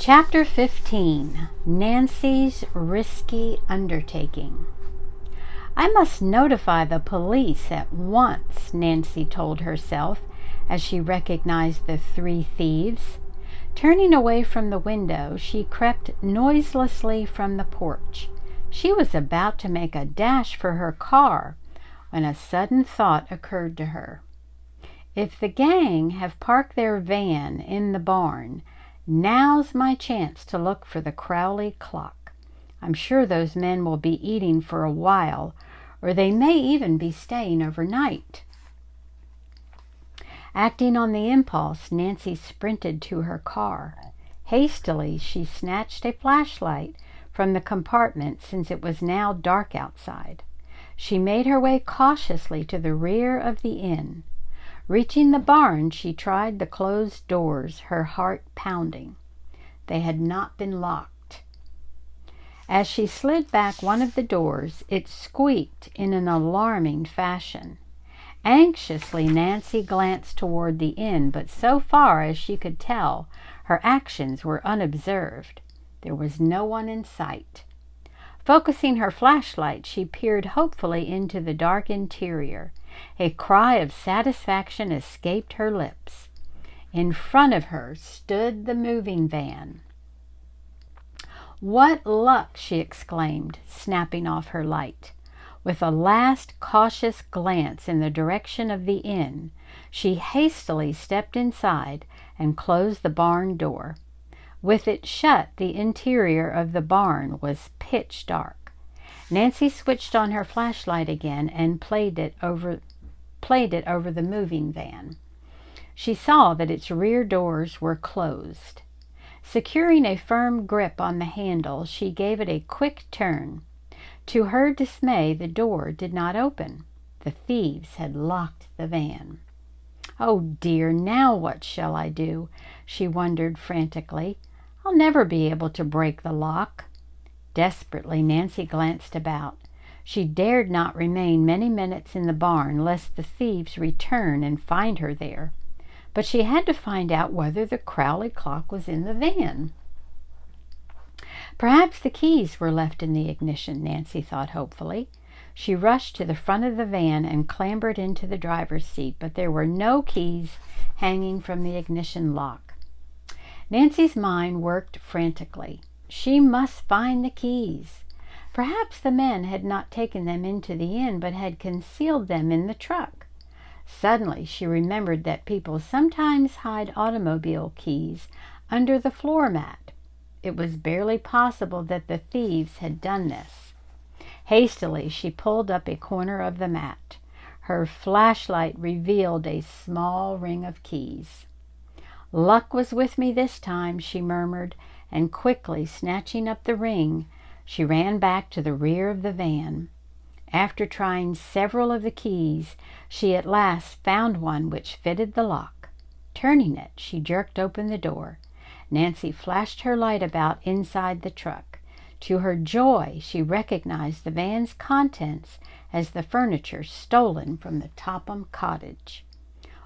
Chapter 15. Nancy's Risky Undertaking. I must notify the police at once, Nancy told herself as she recognized the three thieves. Turning away from the window, she crept noiselessly from the porch. She was about to make a dash for her car when a sudden thought occurred to her. If the gang have parked their van in the barn, now's my chance to look for the Crowley clock. I'm sure those men will be eating for a while, or they may even be staying overnight. Acting on the impulse, Nancy sprinted to her car. Hastily, she snatched a flashlight from the compartment since it was now dark outside. She made her way cautiously to the rear of the inn. Reaching the barn, she tried the closed doors, her heart pounding. They had not been locked. As she slid back one of the doors, it squeaked in an alarming fashion. Anxiously, Nancy glanced toward the inn, but so far as she could tell, her actions were unobserved. There was no one in sight. Focusing her flashlight, she peered hopefully into the dark interior. A cry of satisfaction escaped her lips. In front of her stood the moving van. "What luck!" she exclaimed, snapping off her light. With a last cautious glance in the direction of the inn, she hastily stepped inside and closed the barn door. With it shut, the interior of the barn was pitch dark. Nancy switched on her flashlight again and played it over the moving van. She saw that its rear doors were closed. Securing a firm grip on the handle, she gave it a quick turn. To her dismay, the door did not open. The thieves had locked the van. "Oh dear, now what shall I do?" she wondered frantically. "I'll never be able to break the lock." Desperately, Nancy glanced about. She dared not remain many minutes in the barn lest the thieves return and find her there. But she had to find out whether the Crowley clock was in the van. Perhaps the keys were left in the ignition, Nancy thought hopefully. She rushed to the front of the van and clambered into the driver's seat, but there were no keys hanging from the ignition lock. Nancy's mind worked frantically. She must find the keys. Perhaps the men had not taken them into the inn, but had concealed them in the truck. Suddenly, she remembered that people sometimes hide automobile keys under the floor mat. It was barely possible that the thieves had done this. Hastily, she pulled up a corner of the mat. Her flashlight revealed a small ring of keys. "Luck was with me this time," she murmured, and quickly snatching up the ring, she ran back to the rear of the van. After trying several of the keys, she at last found one which fitted the lock. Turning it, she jerked open the door. Nancy flashed her light about inside the truck. To her joy, she recognized the van's contents as the furniture stolen from the Topham cottage.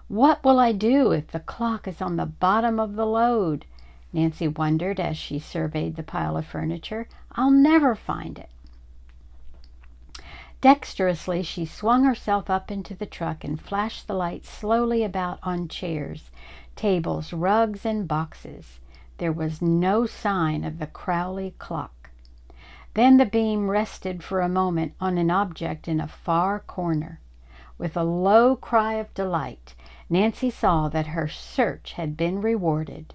"What will I do if the clock is on the bottom of the load?" Nancy wondered as she surveyed the pile of furniture. "I'll never find it." Dexterously, she swung herself up into the truck and flashed the light slowly about on chairs, tables, rugs, and boxes. There was no sign of the Crowley clock. Then the beam rested for a moment on an object in a far corner. With a low cry of delight, Nancy saw that her search had been rewarded.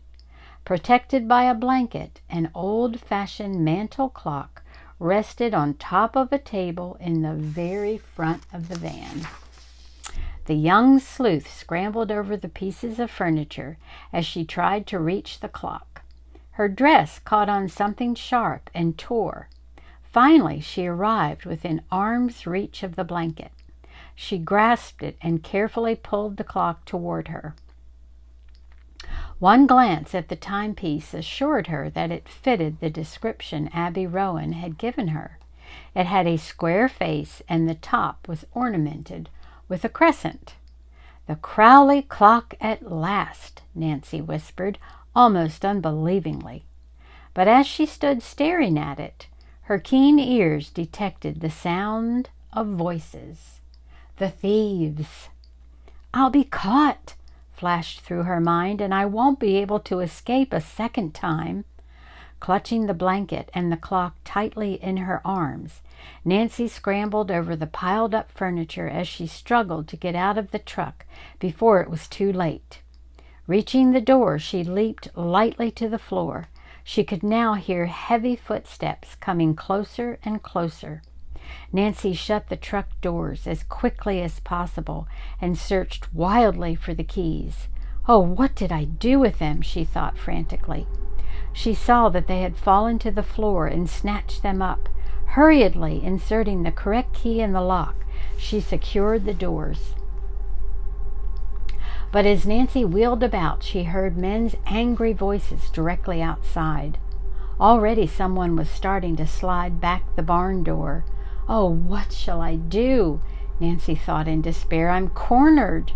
Protected by a blanket, an old-fashioned mantel clock rested on top of a table in the very front of the van. The young sleuth scrambled over the pieces of furniture as she tried to reach the clock. Her dress caught on something sharp and tore. Finally, she arrived within arm's reach of the blanket. She grasped it and carefully pulled the clock toward her. One glance at the timepiece assured her that it fitted the description Abby Rowan had given her. It had a square face, and the top was ornamented with a crescent. "The Crowley clock at last," Nancy whispered, almost unbelievingly. But as she stood staring at it, her keen ears detected the sound of voices. The thieves! "I'll be caught," flashed through her mind, "and I won't be able to escape a second time." Clutching the blanket and the clock tightly in her arms, Nancy scrambled over the piled-up furniture as she struggled to get out of the truck before it was too late. Reaching the door, she leaped lightly to the floor. She could now hear heavy footsteps coming closer and closer. Nancy shut the truck doors as quickly as possible and searched wildly for the keys. "Oh, what did I do with them?" she thought frantically. She saw that they had fallen to the floor and snatched them up. Hurriedly inserting the correct key in the lock, she secured the doors. But as Nancy wheeled about, she heard men's angry voices directly outside. Already someone was starting to slide back the barn door. "Oh, what shall I do?" Nancy thought in despair. "I'm cornered."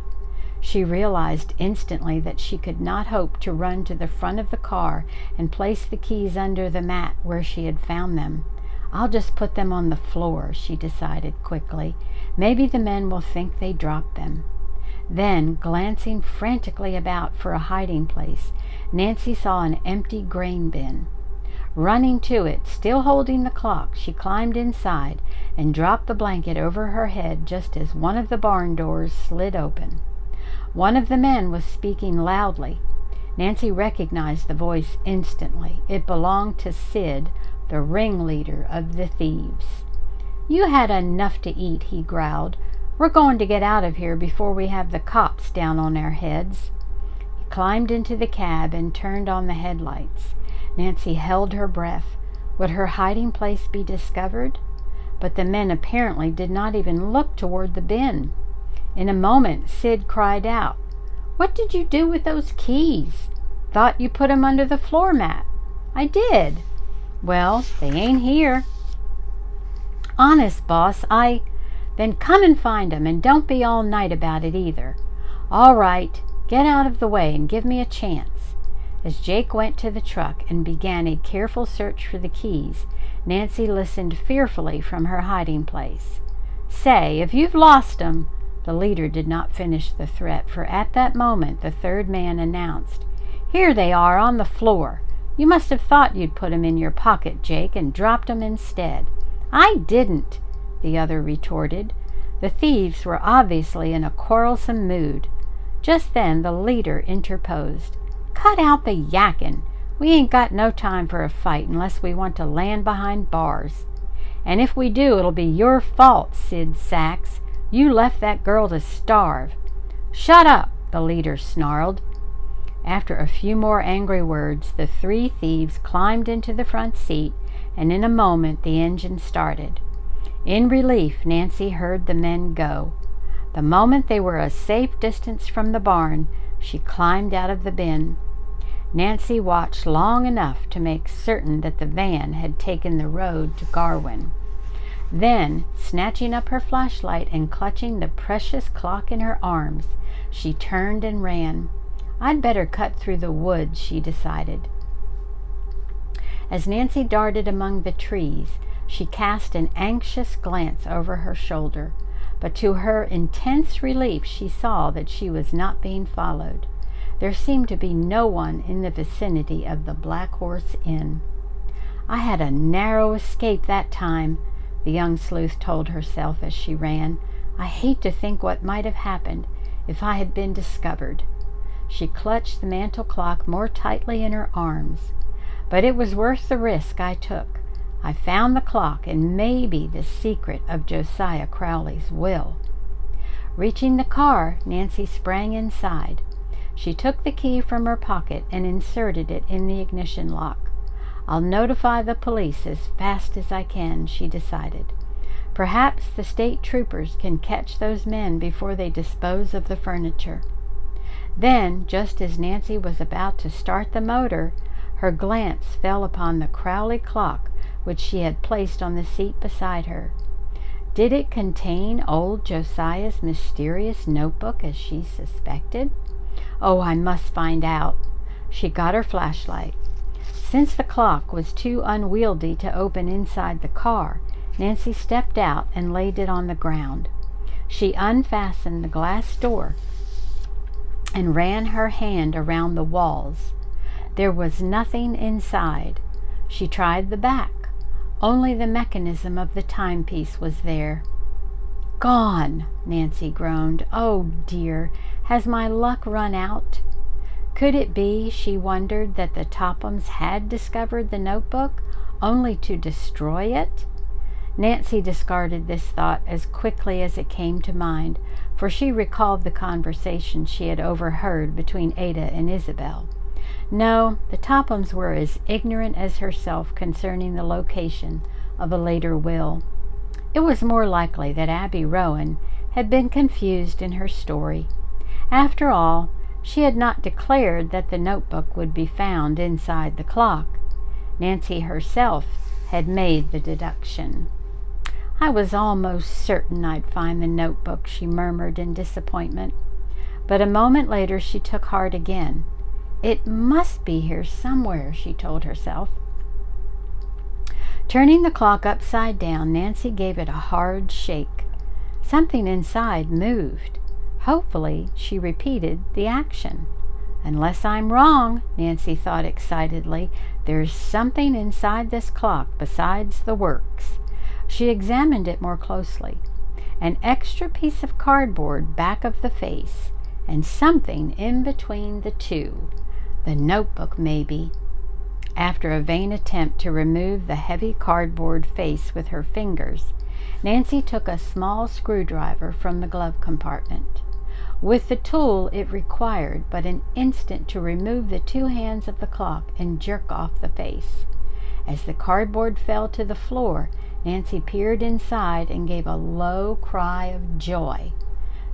She realized instantly that she could not hope to run to the front of the car and place the keys under the mat where she had found them. "I'll just put them on the floor," she decided quickly. "Maybe the men will think they dropped them." Then, glancing frantically about for a hiding place, Nancy saw an empty grain bin. Running to it, still holding the clock, she climbed inside and dropped the blanket over her head just as one of the barn doors slid open. One of the men was speaking loudly. Nancy recognized the voice instantly. It belonged to Sid, the ringleader of the thieves. "You had enough to eat," he growled. "We're going to get out of here before we have the cops down on our heads." He climbed into the cab and turned on the headlights. Nancy held her breath. Would her hiding place be discovered? But the men apparently did not even look toward the bin. In a moment, Sid cried out, "What did you do with those keys? Thought you put 'em under the floor mat." "I did." "Well, they ain't here." "Honest, boss, Then come and find 'em, and don't be all night about it either." "All right, get out of the way and give me a chance." As Jake went to the truck and began a careful search for the keys, Nancy listened fearfully from her hiding place. "Say, if you've lost 'em..." The leader did not finish the threat, for at that moment the third man announced, "Here they are on the floor. You must have thought you'd put 'em in your pocket, Jake, and dropped 'em instead." "I didn't," the other retorted. The thieves were obviously in a quarrelsome mood. Just then the leader interposed. "Cut out the yakking. We ain't got no time for a fight unless we want to land behind bars. And if we do, it'll be your fault, Sid Sachs. You left that girl to starve." "Shut up," the leader snarled. After a few more angry words, the three thieves climbed into the front seat, and in a moment the engine started. In relief, Nancy heard the men go. The moment they were a safe distance from the barn, she climbed out of the bin. Nancy watched long enough to make certain that the van had taken the road to Garwin. Then, snatching up her flashlight and clutching the precious clock in her arms, she turned and ran. "I'd better cut through the woods," she decided. As Nancy darted among the trees, she cast an anxious glance over her shoulder, but to her intense relief she saw that she was not being followed. There seemed to be no one in the vicinity of the Black Horse Inn. "I had a narrow escape that time," the young sleuth told herself as she ran. "I hate to think what might have happened if I had been discovered." She clutched the mantel clock more tightly in her arms. "But it was worth the risk I took. I found the clock and maybe the secret of Josiah Crowley's will." Reaching the car, Nancy sprang inside. She took the key from her pocket and inserted it in the ignition lock. "I'll notify the police as fast as I can," she decided. "Perhaps the state troopers can catch those men before they dispose of the furniture." Then, just as Nancy was about to start the motor, her glance fell upon the Crowley clock which she had placed on the seat beside her. Did it contain old Josiah's mysterious notebook as she suspected? "Oh, I must find out." She got her flashlight. Since the clock was too unwieldy to open inside the car, Nancy stepped out and laid it on the ground. She unfastened the glass door and ran her hand around the walls. There was nothing inside. She tried the back. Only the mechanism of the timepiece was there. "Gone," Nancy groaned. "Oh dear, has my luck run out?" Could it be, she wondered, that the Tophams had discovered the notebook, only to destroy it? Nancy discarded this thought as quickly as it came to mind, for she recalled the conversation she had overheard between Ada and Isabel. No, the Tophams were as ignorant as herself concerning the location of a later will. It was more likely that Abby Rowan had been confused in her story. After all, she had not declared that the notebook would be found inside the clock. Nancy herself had made the deduction. "I was almost certain I'd find the notebook," she murmured in disappointment. But a moment later she took heart again. "It must be here somewhere," she told herself. Turning the clock upside down, Nancy gave it a hard shake. Something inside moved. Hopefully, she repeated the action. "Unless I'm wrong," Nancy thought excitedly, "there's something inside this clock besides the works." She examined it more closely. An extra piece of cardboard back of the face, and something in between the two. The notebook, maybe. After a vain attempt to remove the heavy cardboard face with her fingers, Nancy took a small screwdriver from the glove compartment. With the tool, it required but an instant to remove the two hands of the clock and jerk off the face. As the cardboard fell to the floor, Nancy peered inside and gave a low cry of joy.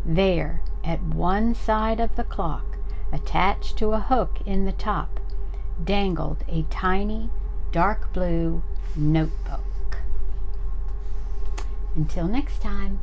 There, at one side of the clock, attached to a hook in the top, dangled a tiny, dark blue notebook. Until next time.